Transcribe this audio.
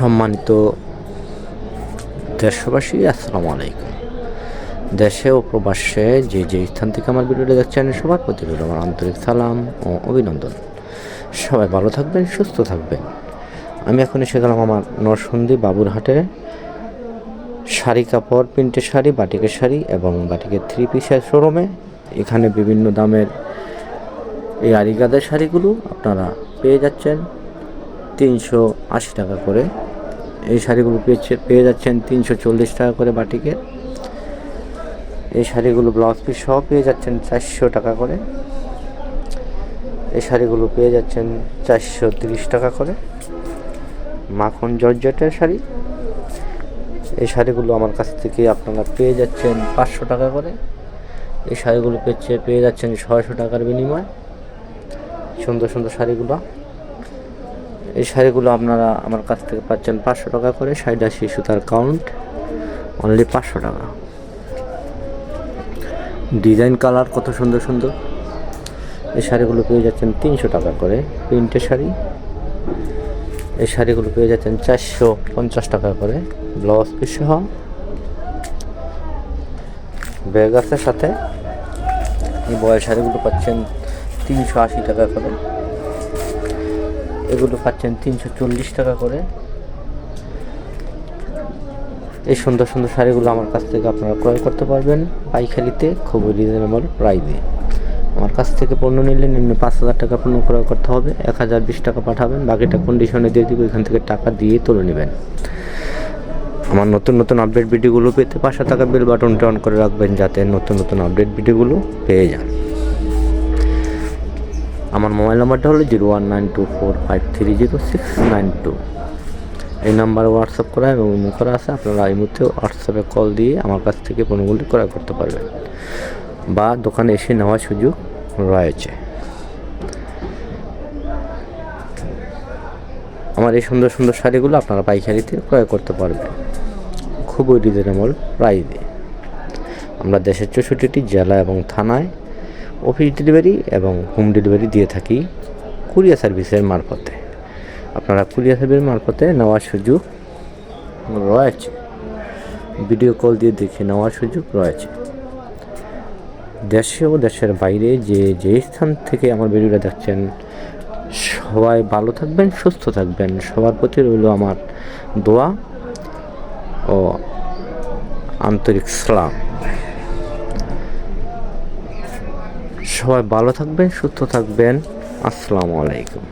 সম্মানিত দেশবাসী, আসসালামু আলাইকুম। দেশে ও প্রবাসে যে স্থান থেকে আমার ভিডিওটা দেখছেন সবার প্রতি রইল আমার আন্তরিক সালাম ও অভিনন্দন। সবাই ভালো থাকবেন, সুস্থ থাকবেন। আমি এখন এসে গেলাম আমার নরসিংদী বাবুরহাটে শাড়ি কাপড়, প্রিন্টের শাড়ি, বাটিকের শাড়ি এবং বাটিকের 3 পিসের শোরুমে। এখানে বিভিন্ন দামের এই আরিগাদের শাড়িগুলো আপনারা পেয়ে যাচ্ছেন 380 টাকা করে। এই শাড়িগুলো পেয়ে যাচ্ছেন 340 টাকা করে বাটিকের। এই শাড়িগুলো ব্লাউজ পিস সহ পেয়ে যাচ্ছেন 400 টাকা করে। এই শাড়িগুলো পেয়ে যাচ্ছেন 430 টাকা করে। মাখন জর্জেটের শাড়ি, এই শাড়িগুলো আমার কাছ থেকে আপনারা পেয়ে যাচ্ছেন 500 টাকা করে। এই শাড়িগুলো পেয়ে যাচ্ছেন 600 টাকার বিনিময়ে। সুন্দর সুন্দর শাড়িগুলো, এই শাড়িগুলো আপনারা আমার কাছ থেকে পাচ্ছেন 500 টাকা করে। শাড়িটা সুতার কাউন্ট অনলি 500 টাকা। ডিজাইন কালার কত সুন্দর সুন্দর। এই শাড়িগুলো পেয়ে যাচ্ছেন 300 টাকা করে। প্রিন্টের শাড়ি, এই শাড়িগুলো পেয়ে যাচ্ছেন 450 টাকা করে। ব্লাউজ পিস সহ ব্যাগ আছে সাথে। এই বয়ের শাড়িগুলো পাচ্ছেন 380 টাকা করে। এগুলো পাচ্ছেন 340 টাকা করে। এই সুন্দর সুন্দর শাড়িগুলো আমার কাছ থেকে আপনারা ক্রয় করতে পারবেন পাইকারিতে, খুবই রিজনেবল প্রাইসে। আমার কাছ থেকে পণ্য নিলে নিম্ন 5000 টাকা পণ্য ক্রয় করতে হবে। 1020 টাকা পাঠাবেন, বাকিটা কন্ডিশনে দিয়ে দিব। এখান থেকে টাকা দিয়ে তুলে নেবেন। আমার নতুন নতুন আপডেট ভিডিওগুলো পেতে পাশে থাকা বেল বাটনটা অন করে রাখবেন, যাতে নতুন নতুন আপডেট ভিডিওগুলো পেয়ে যান। আমার মোবাইল নাম্বারটা হলো 019245300692। এই নাম্বারে হোয়াটসঅ্যাপ করা এবং ইমো করা আছে। আপনারা এই মুহূর্তে হোয়াটসঅ্যাপে কল দিয়ে আমার কাছ থেকে পণ্যগুলি ক্রয় করতে পারবেন বা দোকানে এসে নেওয়ার সুযোগ রয়েছে। আমার এই সুন্দর সুন্দর শাড়িগুলো আপনারা পাইকারিতে ক্রয় করতে পারবেন খুবই রিজনেবল প্রাইসে। আমরা দেশের 64টি জেলা এবং থানায় অফিস ডেলিভারি এবং হোম ডেলিভারি দিয়ে থাকি কুরিয়ার সার্ভিসের মারফতে। আপনারা কুরিয়ার সার্ভিসের মারফতে নেওয়ার সুযোগ রয়েছে, ভিডিও কল দিয়ে দেখে নেওয়ার সুযোগ রয়েছে। দেশে ও দেশের বাইরে যে স্থান থেকে আমার ভিডিওটা দেখছেন সবাই ভালো থাকবেন, সুস্থ থাকবেন। সবার প্রতি রইল আমার দোয়া ও আন্তরিক সালাম। সবাই ভালো থাকবেন, সুস্থ থাকবেন। আসসালামু আলাইকুম।